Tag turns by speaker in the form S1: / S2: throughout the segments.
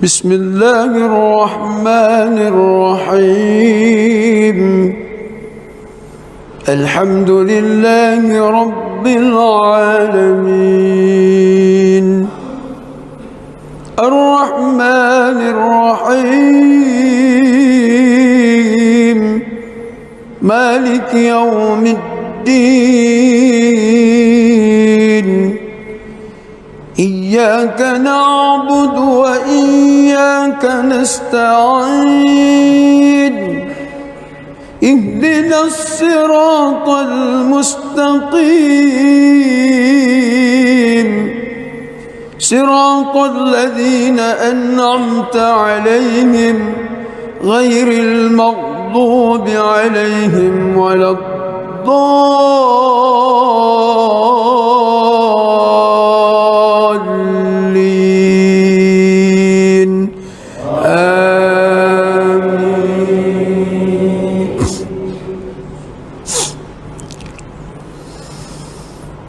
S1: بسم الله الرحمن الرحيم. الحمد لله رب العالمين، الرحمن الرحيم، مالك يوم الدين. إياك نعبد وإياك نستعين. اهدنا الصراط المستقيم، صراط الذين أنعمت عليهم غير المغضوب عليهم ولا الضالين. آمين.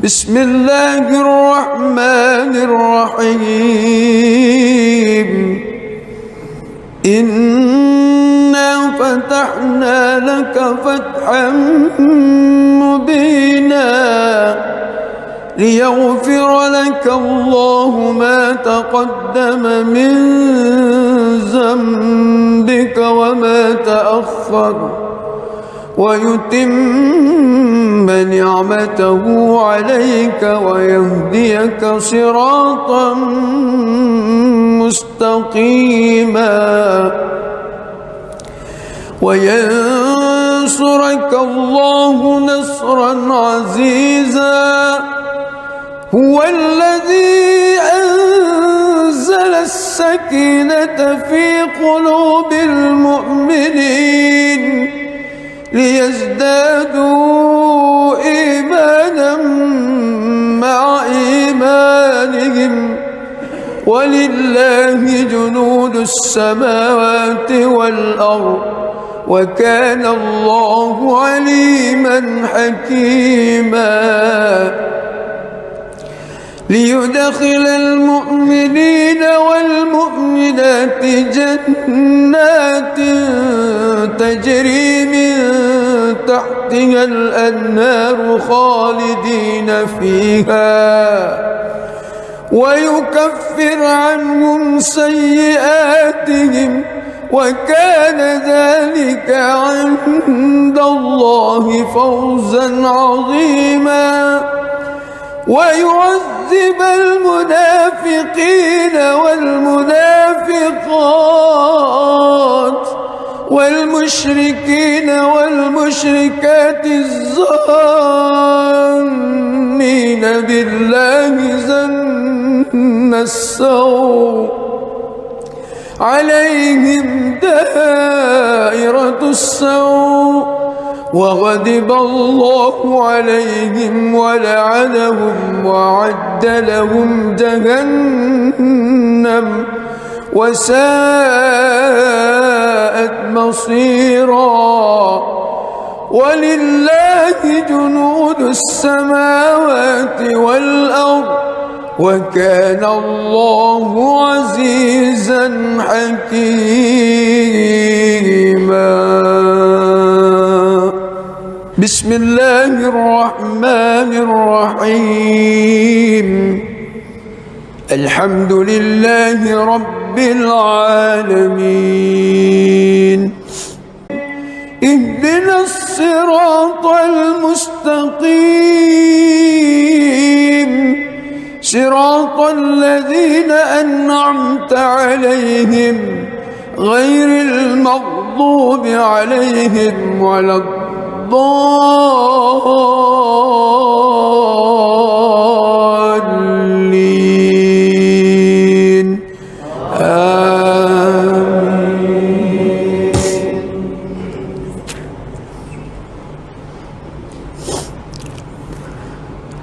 S1: بسم الله الرحمن الرحيم. إنا فتحنا لك فتحا مبينا ليغفر لك الله ما تقدم من ذنبك وما تأخر ويتم نعمته عليك ويهديك صراطا مستقيما وينصرك الله نصرا عزيزا. هو الذي أنزل السكينة في قلوب المؤمنين ليزدادوا إيمانا مع إيمانهم ولله جنود السماوات والأرض وكان الله عليما حكيما. ليدخل المؤمنين والمؤمنات جنات تجري من تحتها الأنهار خالدين فيها ويكفر عنهم سيئاتهم وكان ذلك عند الله فوزا عظيما. ويعذب المنافقين والمنافقات والمشركين والمشركات الظانين بالله ظن السوء عليهم دائرة السوء وغضب الله عليهم ولعنهم وأعد لهم جهنم وساءت مصيرا. ولله جنود السماوات والأرض وكان الله عزيزا حكيما. بسم الله الرحمن الرحيم. الحمد لله رب العالمين. اهدنا الصراط المستقيم، صراط الذين أنعمت عليهم غير المغضوب عليهم ولا الضالين. آمين.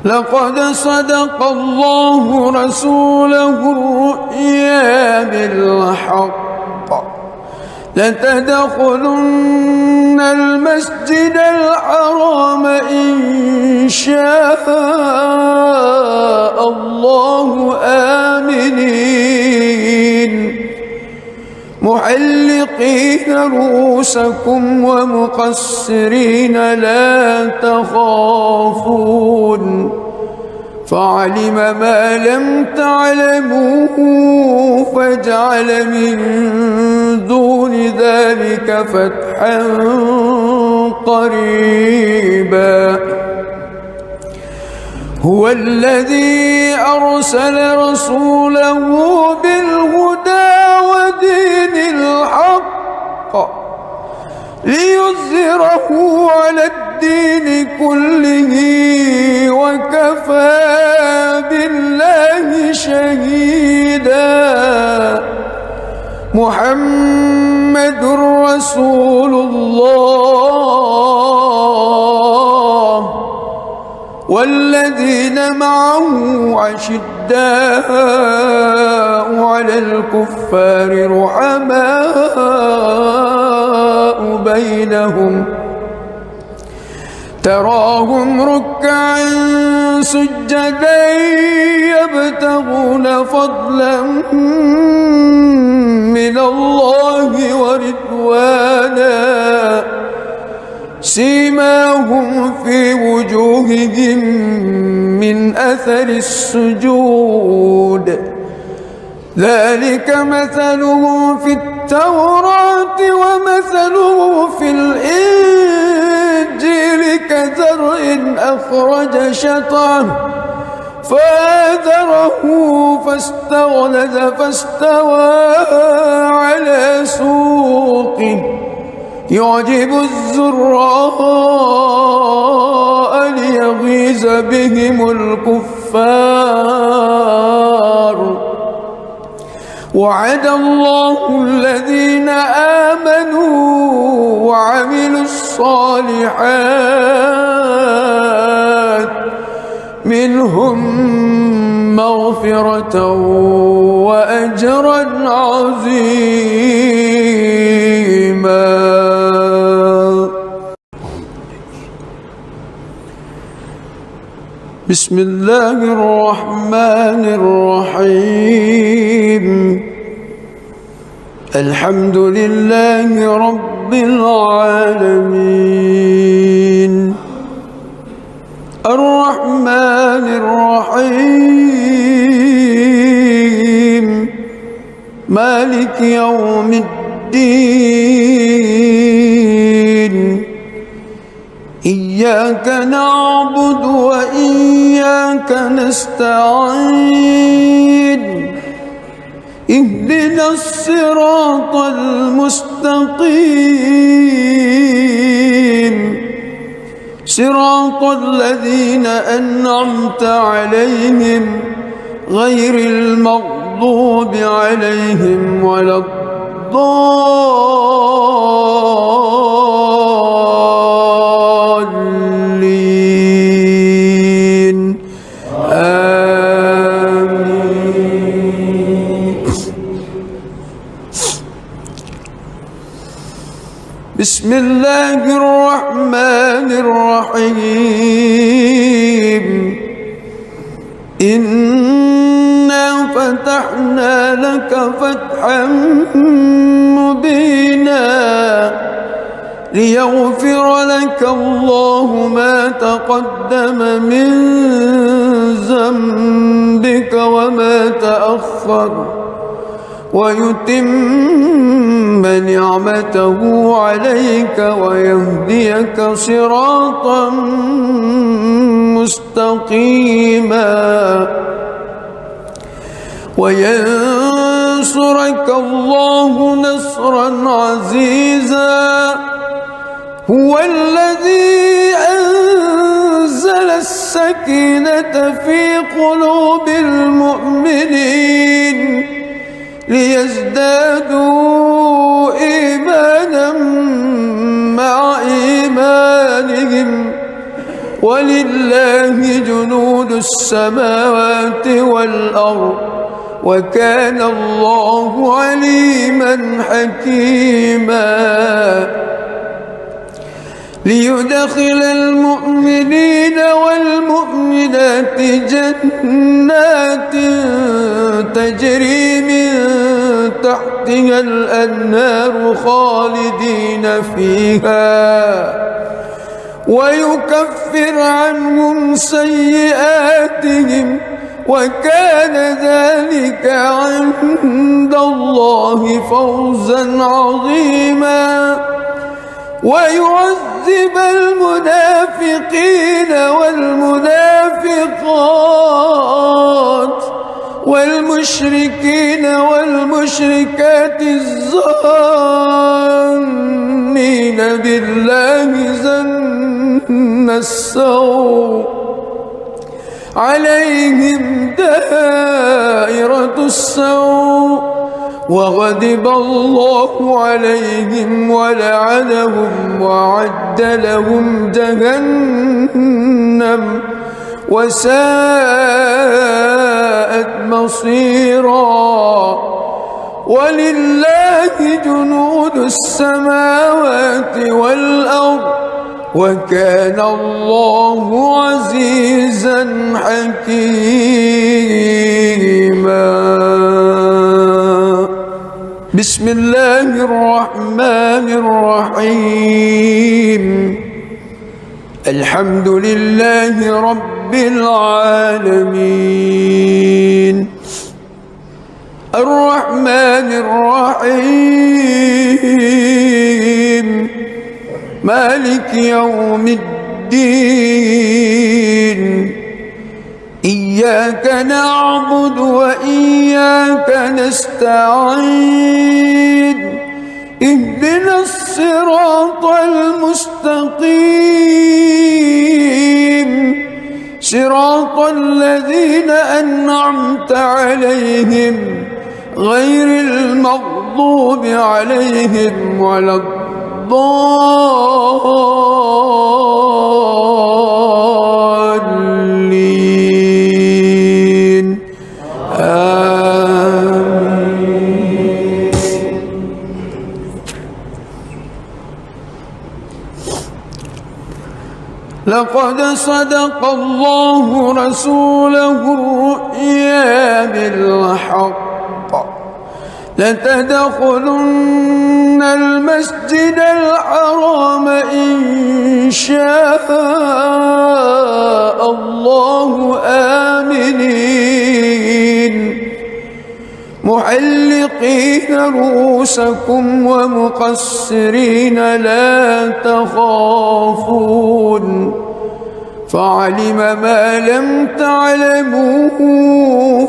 S1: لقد صدق الله رسوله الرؤيا بالحق لتدخلن المسجد الحرام إن شاء الله آمنين محلقين رؤوسكم ومقصرين لا تخافون فعلم ما لم تعلموا فجعل من دون ذلك فتحا قريبا هو الذي أرسل رسوله بالهدى ودين الحق ليظهره على الدين كله وكفى بالله شهيدا محمد رسول الله والذين معه أشداء على الكفار رحماء بينهم تراهم ركعا سجدا يبتغون فضلا من الله ورضوانا سيماهم في وجوههم من أثر السجود ذلك مثلهم في التوراة ومثله في الإنجيل كزرع أخرج شطأه فآزره فاستغلظ فاستوى على سوقه يعجب الزراء ليغيظ بهم الكفار وعد الله الذين آمنوا وعملوا الصالحات منهم مغفرة وأجرا عظيما. بسم الله الرحمن الرحيم الحمد لله رب العالمين الرحمن الرحيم مالك يوم الدين إياك نعبد وإياك نستعين اهدنا الصراط المستقيم صراط الذين أنعمت عليهم غير المغضوب عليهم ولا الضالين آمين. بسم الله الرحمن الرحيم إنا فتحنا لك فتحا مبينا ليغفر لك الله ما تقدم من ذنبك وما تأخر ويتم نعمته عليك ويهديك صراطا مستقيما وينصرك الله نصرا عزيزا هو الذي أنزل السكينة في قلوب المؤمنين ليزدادوا إيمانا مع إيمانهم ولله جنود السماوات والأرض وكان الله عليما حكيما ليدخل المؤمنين والمؤمنات جنات تجري من تحت تحتها الأنهار خالدين فيها ويكفر عنهم سيئاتهم وكان ذلك عند الله فوزا عظيما ويعذب المنافقين والمنافقات والمشركين والمشركات الظانين بالله ظن السوء عليهم دائرة السوء وغضب الله عليهم ولعنهم وأعد لهم جهنم وساءت مصيرا ولله جنود السماوات والأرض وكان الله عزيزا حكيما. بسم الله الرحمن الرحيم. الحمد لله رب العالمين الرحمن الرحيم مالك يوم الدين إياك نعبد وإياك نستعين اهدنا الصراط المستقيم صراط الذين أنعمت عليهم غير المغضوب عليهم ولا الضالين آمين. لقد صدق الله رسوله الرؤيا بالحق لتدخلن المسجد الحرام إن شاء الله آمنين محلقين رؤوسكم ومقصرين لا تخافون فعلم ما لم تعلموا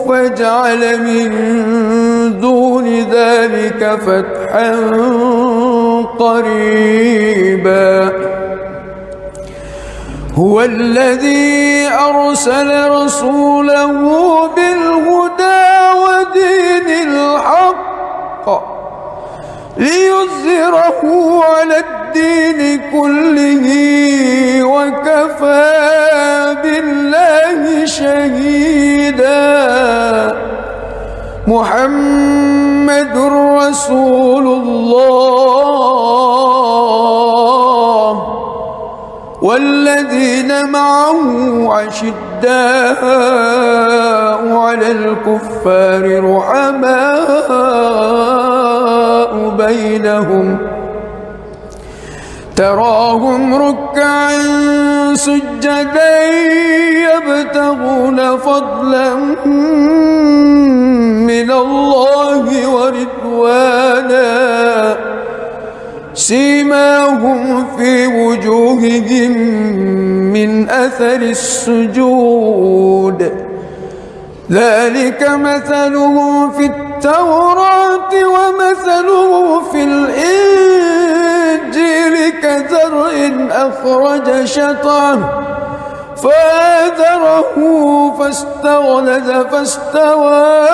S1: فجعل من دون ذلك فتحا قريبا. هو الذي أرسل رسوله بالهدى ودين الحق ليظهره على الدين كله وكفى بالله شهيدا. محمد رسول الله والذين معه أشداء على الكفار رحماء بينهم تراهم ركعا سجدا يبتغون فضلا من الله ورضوانا سيماهم في وجوههم من أثر السجود ذلك مثلهم في التوراة ومثله في الإنجيل كزرع أخرج شطأه فآزره فاستغلظ فاستوى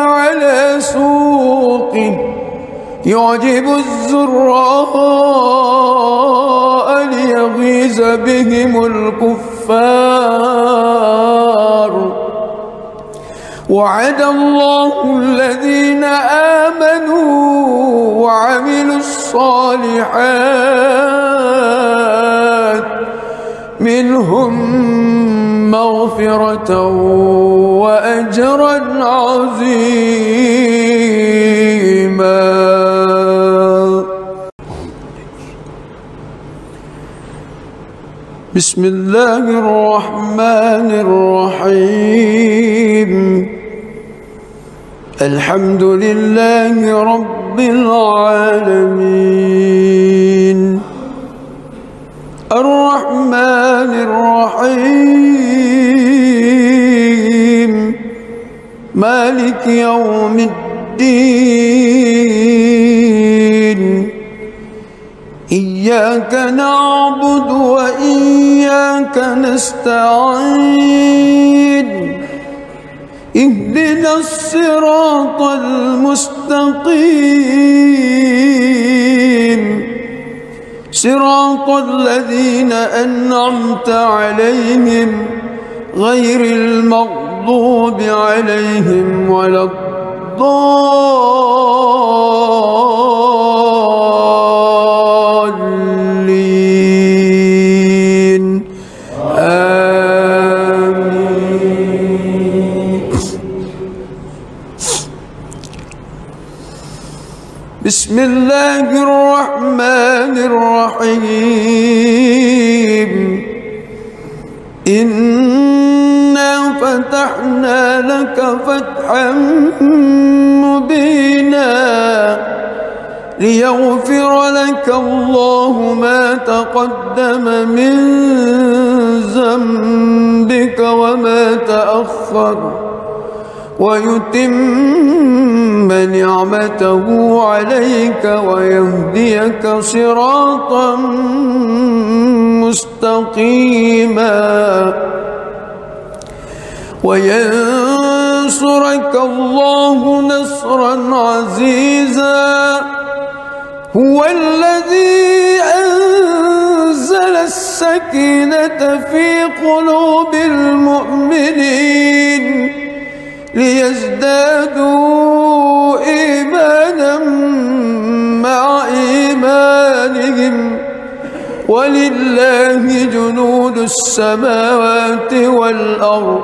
S1: على سوقه يعجب الزراء ليغيظ بهم الكفار. وعد الله الذين آمنوا وعملوا الصالحات منهم مغفرة وأجرا عظيما. بسم الله الرحمن الرحيم. الحمد لله رب العالمين الرحمن الرحيم مالك يوم الدين إياك نعبد وإياك نستعين اهدنا الصراط المستقيم صراط الذين أنعمت عليهم غير المغضوب عليهم ولا الضالين آمين. بسم الله الرحمن الرحيم. إنا فتحنا لك فتحا مبينا ليغفر لك الله ما تقدم من ذنبك وما تأخر ويتم نعمته عليك ويهديك صراطا مستقيما وينصرك الله نصرا عزيزا. هو الذي أنزل السكينة في قلوب المؤمنين ليزدادوا إيمانا مع إيمانهم ولله جنود السماوات والأرض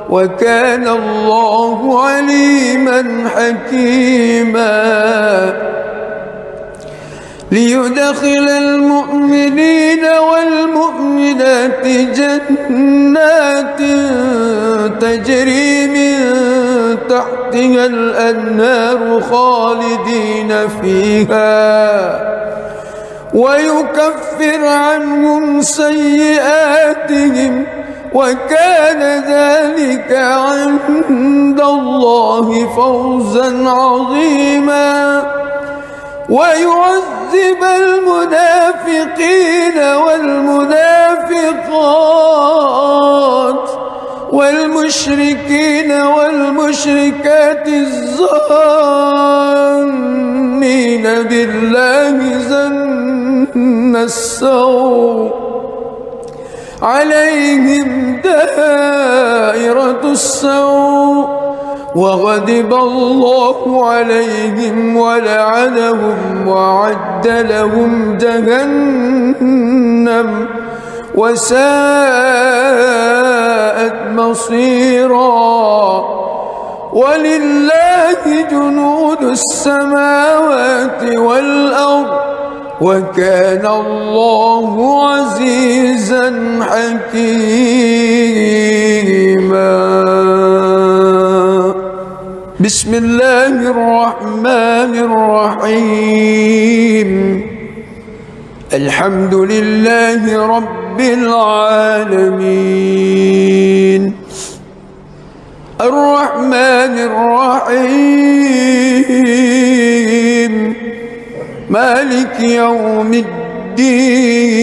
S1: وكان الله عليما حكيما. ليدخل المؤمنين والمؤمنات جنات تجري من تحتها الأنهار خالدين فيها ويكفر عنهم سيئاتهم وكان ذلك عند الله فوزا عظيما. ويعذب المنافقين والمنافقات والمشركين والمشركات الظانين بالله ظن السوء عليهم دائرة السوء وغضب الله عليهم ولعنهم وأعد لهم جهنم وساءت مصيرا. ولله جنود السماوات والأرض وكان الله عزيزا حكيما. بسم الله الرحمن الرحيم. الحمد لله رب العالمين الرحمن الرحيم مالك يوم الدين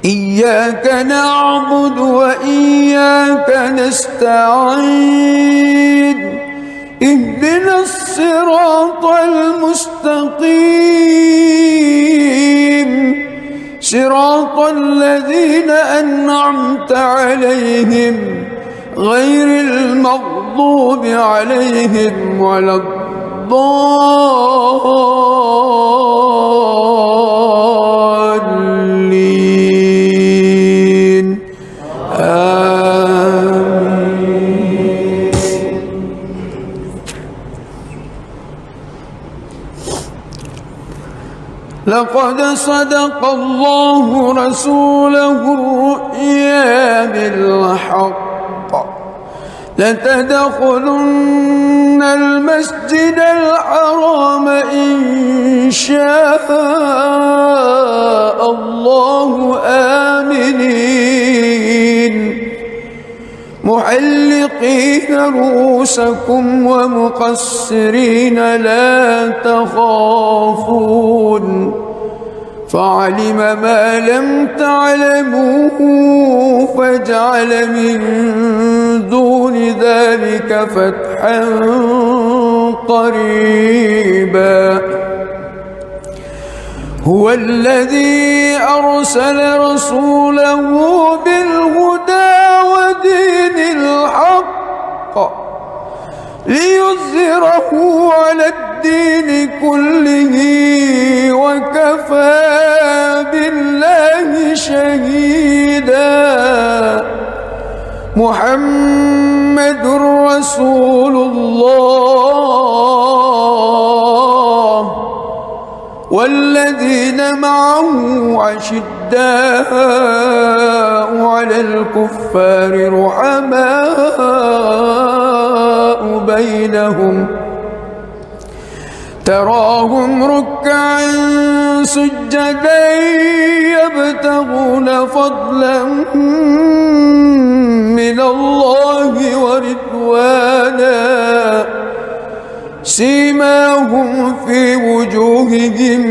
S1: إياك نعبد وإياك نستعين اهدنا الصراط المستقيم صراط الذين أنعمت عليهم غير المغضوب عليهم ولا الضالين لقد صدق الله رسوله الرؤيا بالحق لتدخلن المسجد الحرام إن شاء الله آمنين محلقين رؤوسكم ومقصرين لا تخافون فعلم ما لم تعلموا فجعل من دون ذلك فتحا قريبا هو الذي أرسل رسوله بالهدى ودين الحق ليظهره على الدين كله وكفى بالله شهيدا محمد رسول الله والذين معه عشداء على الكفار رحماء بينهم تراهم ركعا سجدا يبتغون فضلا من الله ورضوانا سيماهم في وجوههم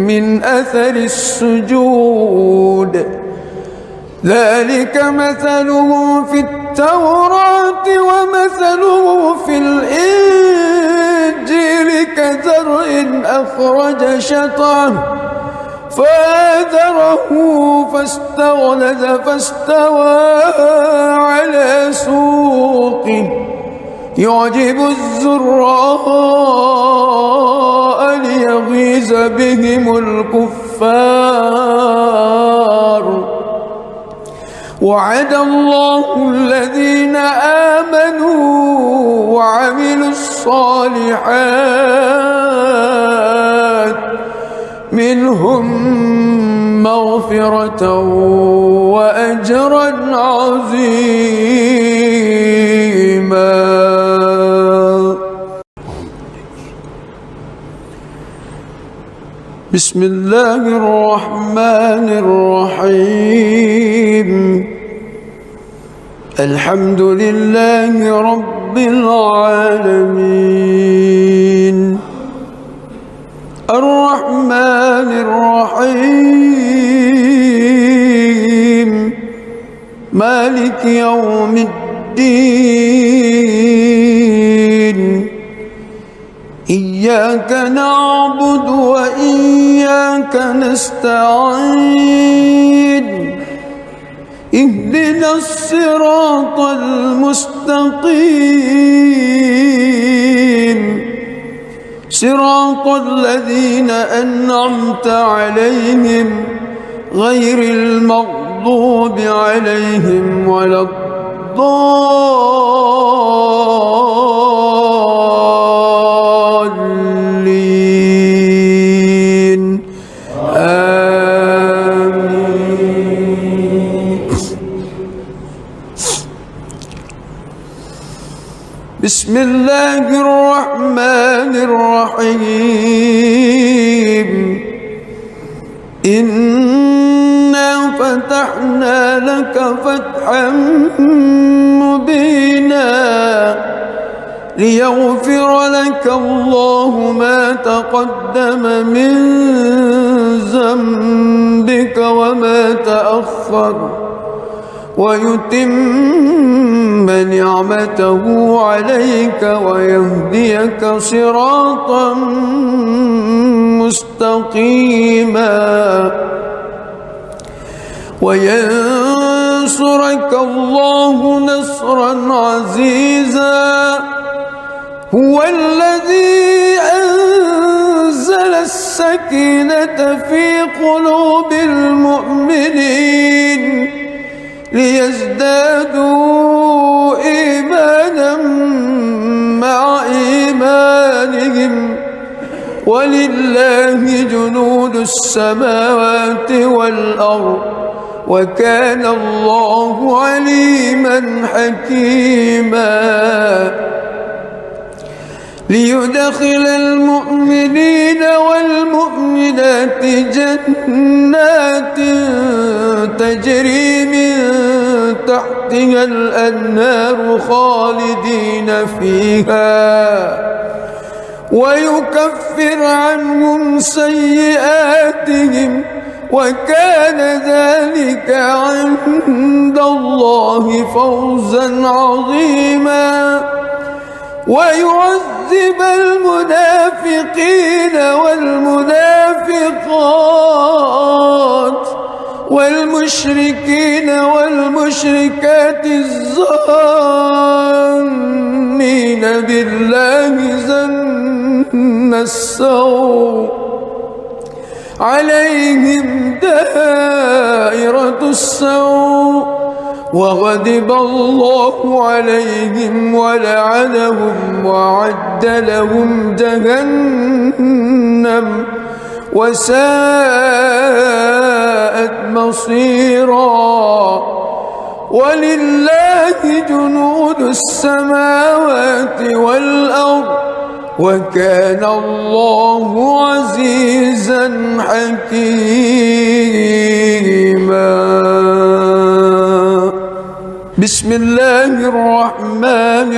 S1: من أثر السجود ذلك مثلهم في التوراة ومثلهم في الإنجيل كزرع أخرج شطأه فآزره فاستغلظ فاستوى على سوقه يعجب الزراء ليغيظ بهم الكفار وعد الله الذين آمنوا وعملوا الصالحات منهم مغفرة وأجرا عظيما. بسم الله الرحمن الرحيم الحمد لله رب العالمين الرحمن الرحيم مالك يوم الدين إياك نعبد وإياك نستعين اهدنا الصراط المستقيم صراط الذين أنعمت عليهم غير المغضوب عليهم ولا الضالين آمين. بسم الله الرحمن الرحيم إنا فتحنا لك فتحا مبينا ليغفر لك الله ما تقدم من ذنبك وما تأخر ويتم نعمته عليك ويهديك صراطا مستقيما وينصرك الله نصرا عزيزا هو الذي أنزل السكينة في قلوب المؤمنين ليزدادوا إيمانا مع إيمانهم ولله جنود السماوات والأرض وكان الله عليما حكيما ليدخل المؤمنين والمؤمنات جنات تجري من تحتها الأنهار خالدين فيها ويكفر عنهم سيئاتهم وكان ذلك عند الله فوزا عظيما ويعذب المنافقين والمنافقات والمشركين والمشركات الظانين بالله ظن السوء عليهم دائرة السوء وغضب الله عليهم ولعنهم وأعد لهم جهنم وساءت مصيرا ولله جنود السماوات والأرض وكان الله عزيزا حكيما بسم الله الرحمن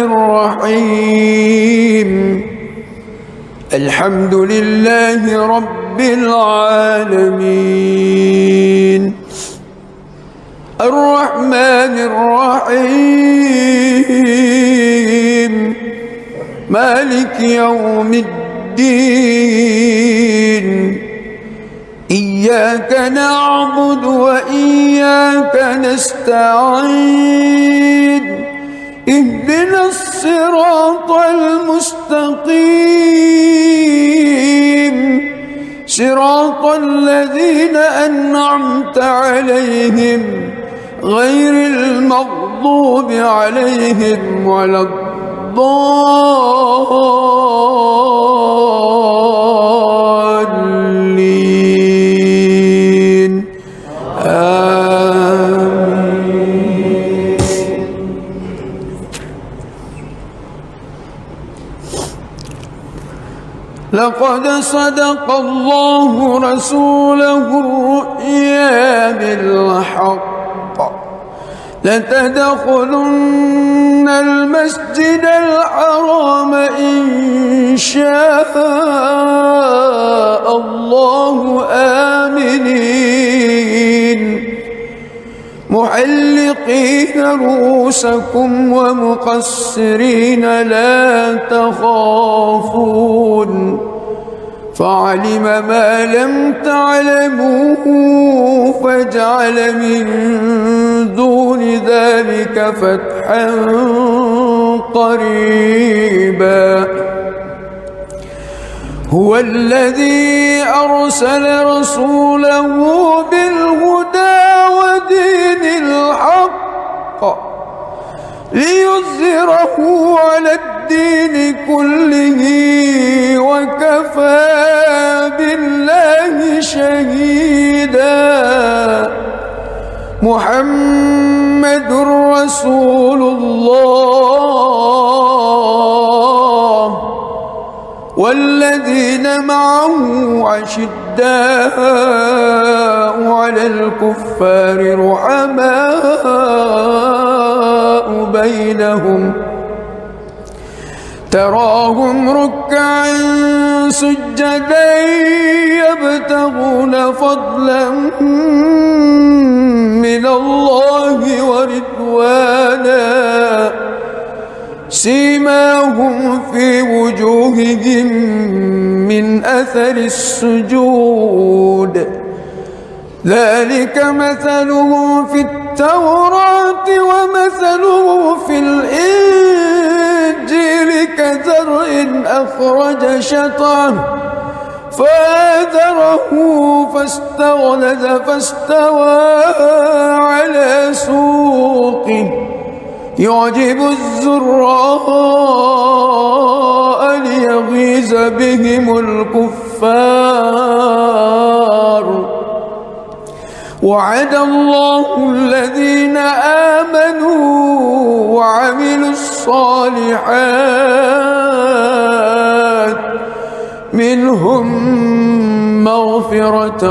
S1: الرحيم الحمد لله رب العالمين الرحمن الرحيم مالك يوم الدين إياك نعبد وإياك نستعين اهدنا الصراط المستقيم صراط الذين أنعمت عليهم غير المغضوب عليهم ولا الضالين آمين. لقد صدق الله رسوله الرؤيا بالحق لتدخلن المسجد الحرام إن شاء الله آمنين محلقين رؤوسكم ومقصرين لا تخافون فعلم ما لم تعلموا فجعل من دون ذلك فتحا قريبا هو الذي أرسل رسوله بالهدى ودين الحق ليظهره على الدين كله وكفى بالله شهيدا محمد رسول الله والذين معه عشداء على الكفار رحماء بينهم تراهم ركعا سجدا يبتغون فضلا من الله ورضوانا سيماهم في وجوههم من أثر السجود ذلك مثله في التوراة ومثله في الإنجيل كزرع أخرج شطأه فآزره فاستغلظ فاستوى على سوقه يعجب الزراء ليغيظ بهم الكفار وعد الله الذين آمنوا وعملوا الصالحات منهم مغفرة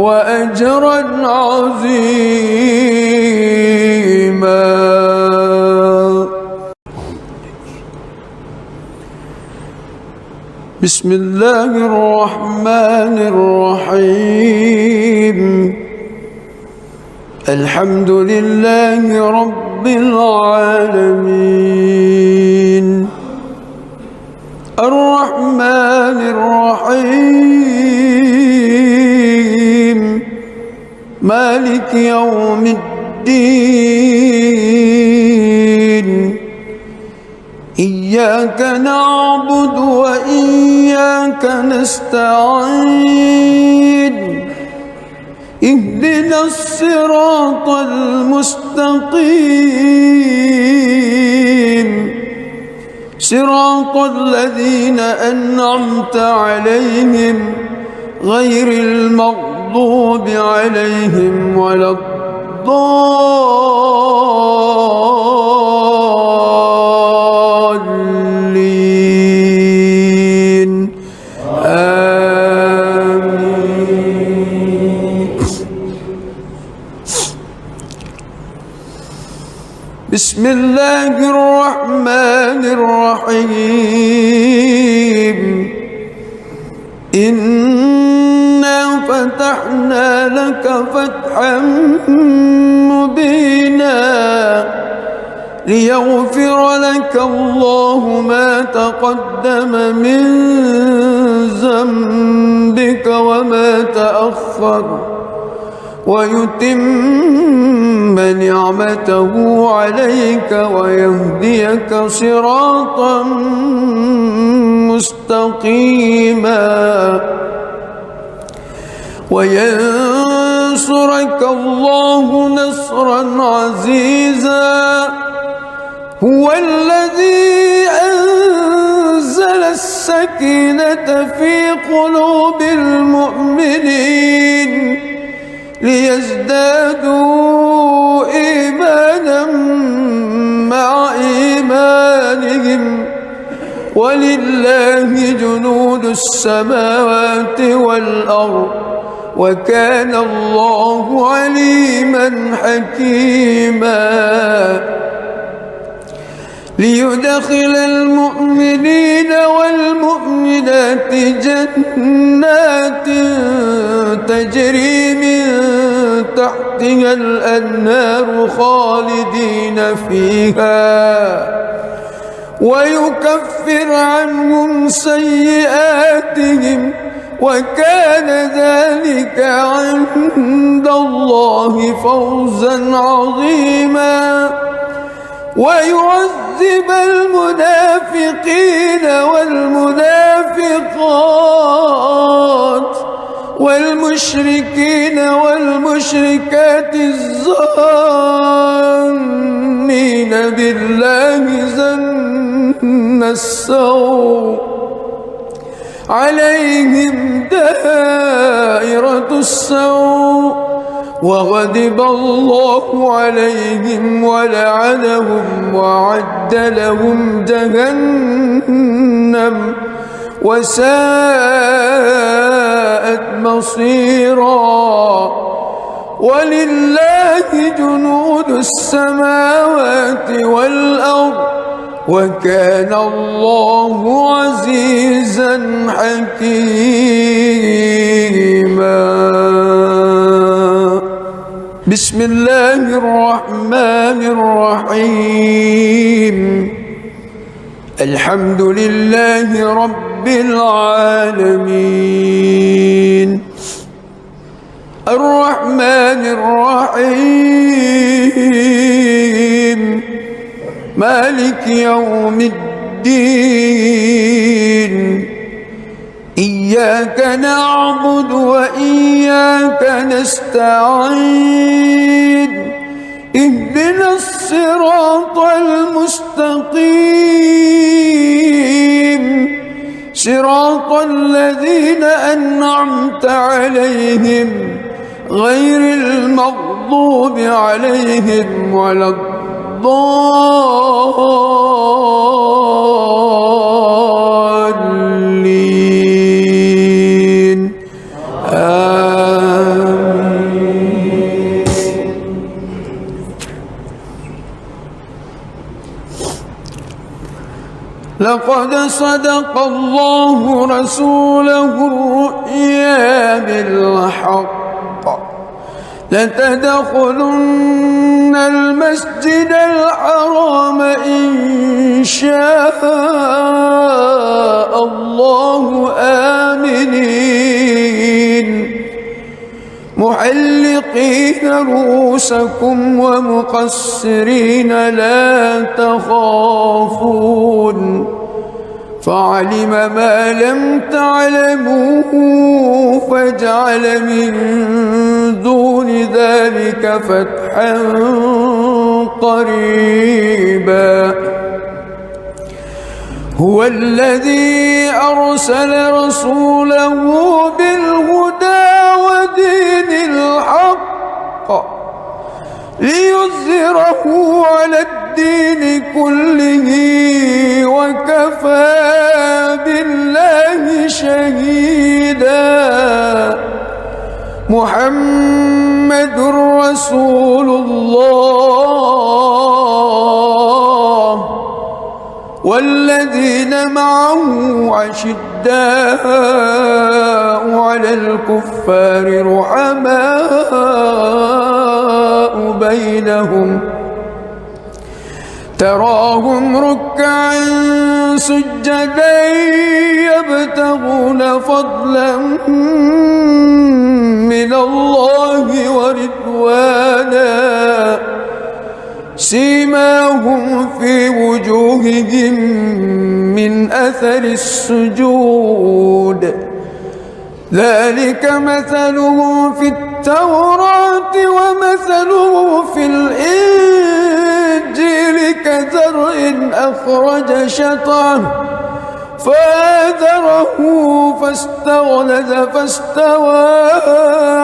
S1: وأجرا عظيما. بسم الله الرحمن الرحيم. الحمد لله رب العالمين الرحمن الرحيم مالك يوم الدين إياك نعبد وإياك نستعين اهدنا الصراط المستقيم صراط الذين أنعمت عليهم غير المغضوب عليهم ولا الضالين آمين. بسم الله الرحمن الرحيم. إنا فتحنا لك فتحا مبينا ليغفر لك الله ما تقدم من ذنبك وما تأخر ويتم نعمته عليك ويهديك صراطا مستقيما وينصرك الله نصرا عزيزا. هو الذي أنزل السكينة في قلوب المؤمنين ليزدادوا إيمانا مع إيمانهم ولله جنود السماوات والأرض وكان الله عليما حكيما. ليدخل المؤمنين والمؤمنات جنات تجري من تحتها الأنهار خالدين فيها ويكفر عنهم سيئاتهم وكان ذلك عند الله فوزا عظيما. ويعذب المنافقين والمنافقات والمشركين والمشركات الظانين بالله ظن السوء عليهم دائرة السوء وغضب الله عليهم ولعنهم وأعد لهم جهنم وساءت مصيرا. ولله جنود السماوات والأرض وكان الله عزيزا حكيما. بسم الله الرحمن الرحيم. الحمد لله رب العالمين الرحمن الرحيم مالك يوم الدين إياك نعبد وإياك نستعين اهدنا الصراط المستقيم صراط الذين أنعمت عليهم غير المغضوب عليهم ولا الضالين آمين. لقد صدق الله رسوله الرؤيا بالحق لتدخلن المسجد الحرام إن شاء الله آمنين محلقين رؤوسكم ومقصرين لا تخافون فعلم ما لم تعلموا فجعل من دون ذلك فتحا قريبا هو الذي أرسل رسوله بالهدى ودين الحق ليظهره على الدين كله وكفى بالله شهيدا محمد رسول الله والذين معه أشداء على الكفار رحماء بينهم تراهم ركعا سجدا يبتغون فضلا من الله ورضوانا سيماهم في وجوههم من أثر السجود ذلك مثلهم في التوراة ومثلهم في الإنجيل كزرع أخرج شطأه فآزره فاستغلظ فاستوى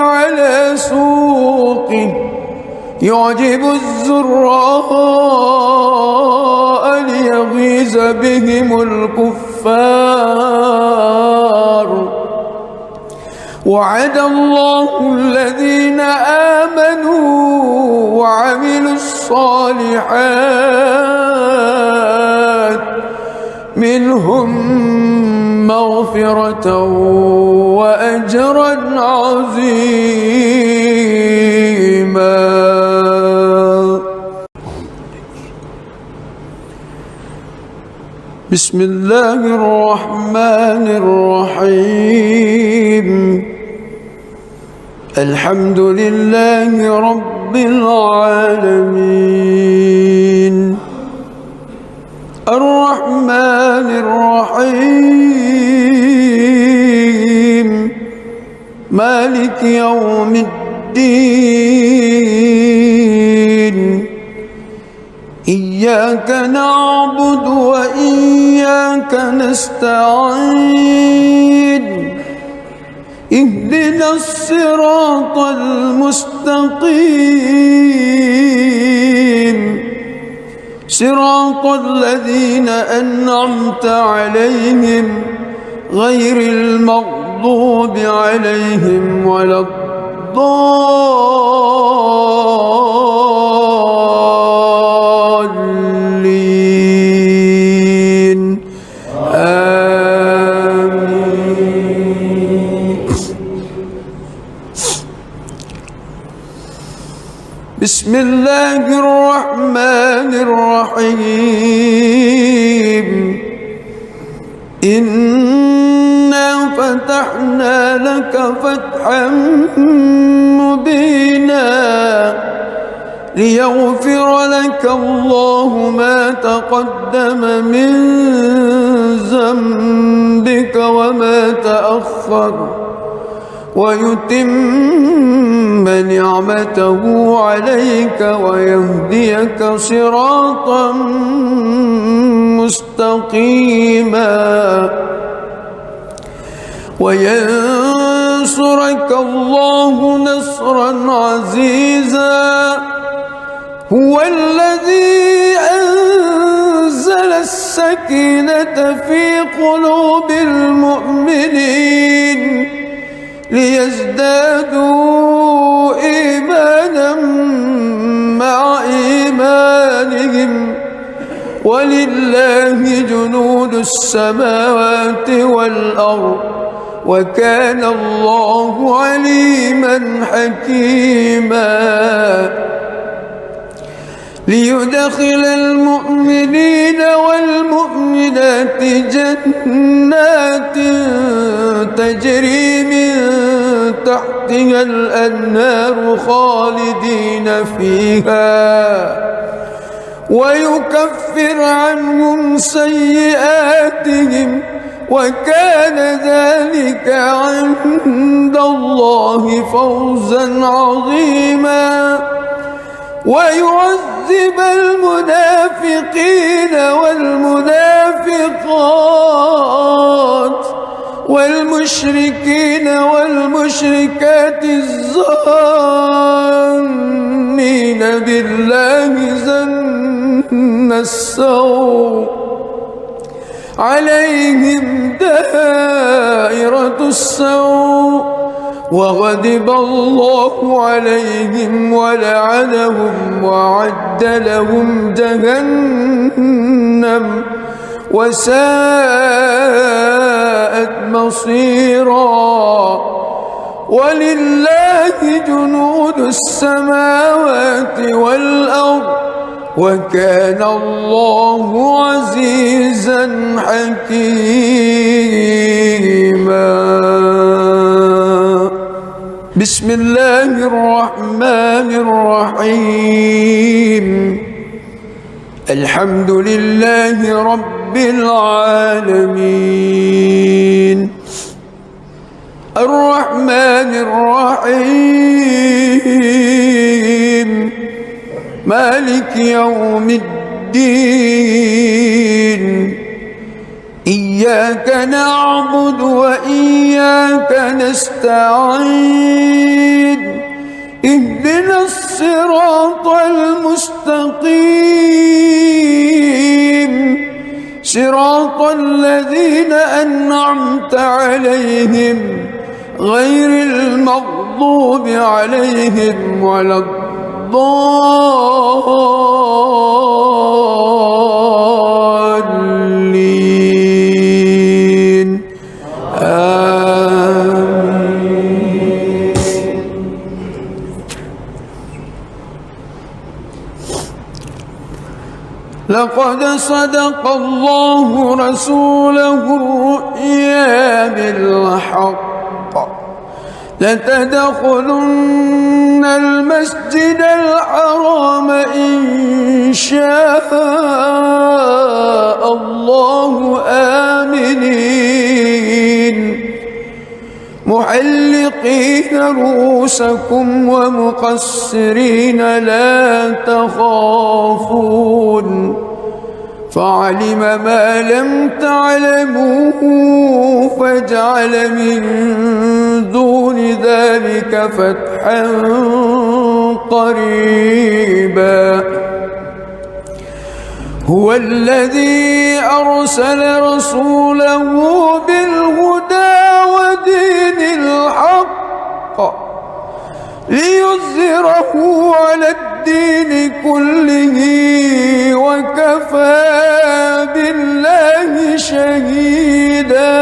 S1: على سوقه يعجب الزراء ليغيظ بهم الكفار وعد الله الذين آمنوا وعملوا الصالحات منهم مغفرة وأجرا عظيما. بسم الله الرحمن الرحيم الحمد لله رب العالمين الرحمن الرحيم مالك يوم الدين إياك نعبد وإياك نستعين اهدنا الصراط المستقيم صراط الذين أنعمت عليهم غير المغضوب عليهم ولا الضالين آمين. بسم الله الرحمن الرحيم إنا فتحنا لك فتحا مبينا ليغفر لك الله ما تقدم من ذنبك وما تأخر ويتم نعمته عليك ويهديك صراطا مستقيما وينصرك ينصرك الله نصرا عزيزا هو الذي أنزل السكينة في قلوب المؤمنين ليزدادوا إيمانا مع إيمانهم ولله جنود السماوات والأرض وكان الله عليما حكيما ليدخل المؤمنين والمؤمنات جنات تجري من تحتها الأنهار خالدين فيها ويكفر عنهم سيئاتهم وكان ذلك عند الله فوزا عظيما ويعذب المنافقين والمنافقات والمشركين والمشركات الظانين بالله ظن السوء عليهم دائرة السوء وغضب الله عليهم ولعنهم وأعد لهم جهنم وساءت مصيرا ولله جنود السماوات والأرض وكان الله عزيزا حكيما بسم الله الرحمن الرحيم الحمد لله رب العالمين الرحمن الرحيم مالك يوم الدين إياك نعبد وإياك نستعين اهدنا الصراط المستقيم صراط الذين أنعمت عليهم غير المغضوب عليهم ولا الضالين آمين. لقد صدق الله رسوله الرؤيا بالحق لتدخلن المسجد الحرام إن شاء الله آمنين محلقين رؤوسكم ومقصرين لا تخافون فعلم ما لم تعلموا فجعل من دون ذلك فتحا قريبا هو الذي أرسل رسوله بالهدى ودين الحق ليظهره على الدين كله وكفى بالله شهيدا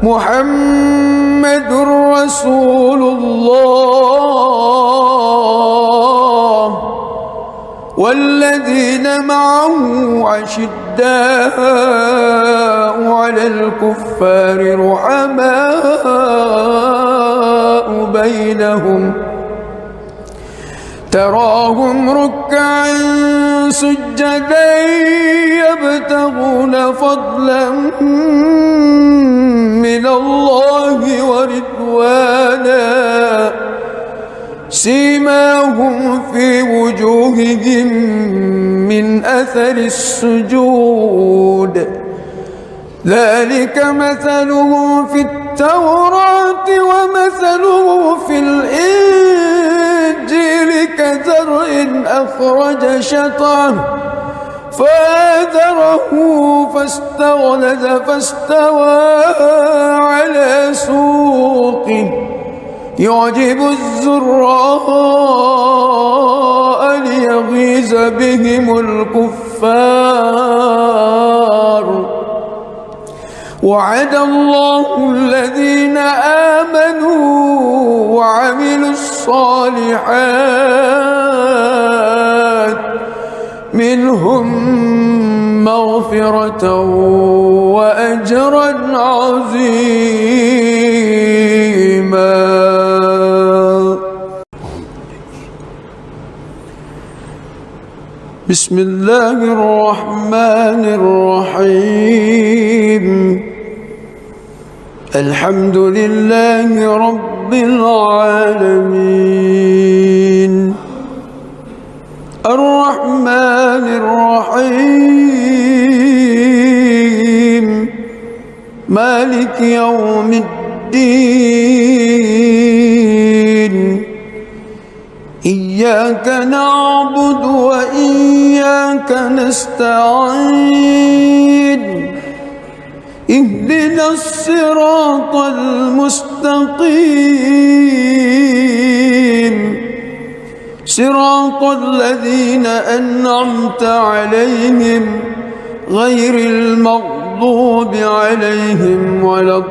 S1: محمد رسول الله والذين معه أشداء على الكفار رحماء بينهم تراهم ركعا سجدا يبتغون فضلا من الله ورضوانا سيماهم في وجوههم من أثر السجود ذلك مثله في التوراة ومثله في الإنجيل كزرع أخرج شطأه فآزره فاستغلظ فاستوى على سوقه يعجب الزراء ليغيظ بهم الكفار وعد الله الذين آمنوا وعملوا الصالحات منهم مغفرة وأجرا عظيما. بسم الله الرحمن الرحيم الحمد لله رب العالمين الرحمن الرحيم مالك يوم الدين إياك نعبد وإياك نستعين اهدنا الصراط المستقيم صراط الذين أنعمت عليهم غير المغضوب عليهم ولا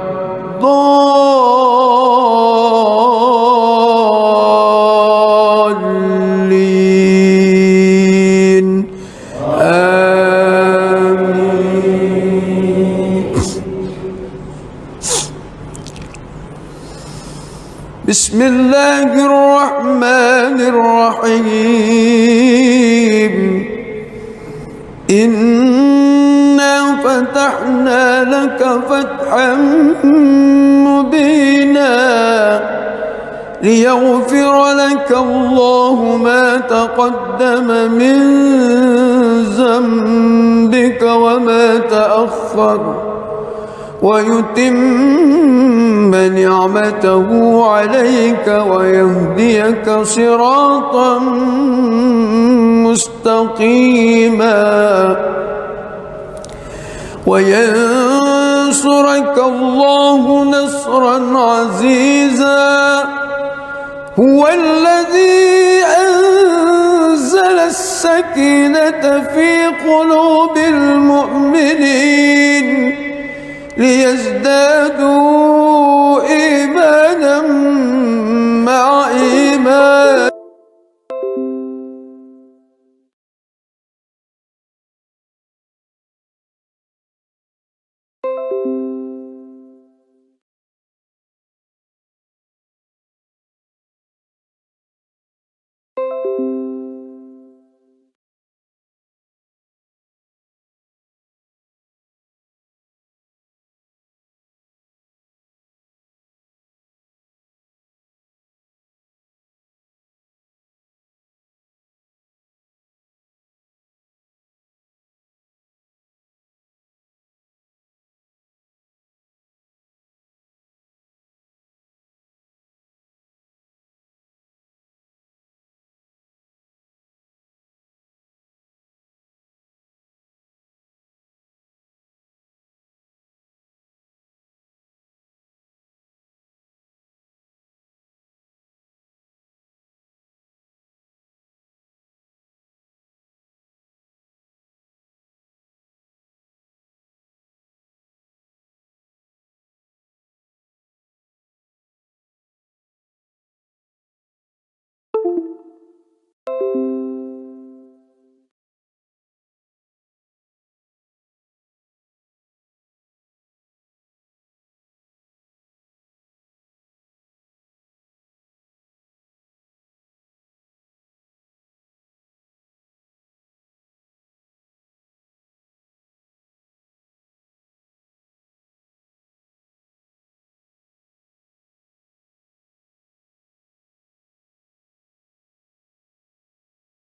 S1: الضالين آمين. بسم الله الرحمن الرحيم إنا فتحنا لك فتحا مبينا ليغفر لك الله ما تقدم من ذنبك وما تأخر ويتم نعمته عليك ويهديك صراطا مستقيما وينصرك الله نصرا عزيزا هو الذي أنزل السكينة في قلوب المؤمنين ليزدادوا إيمانا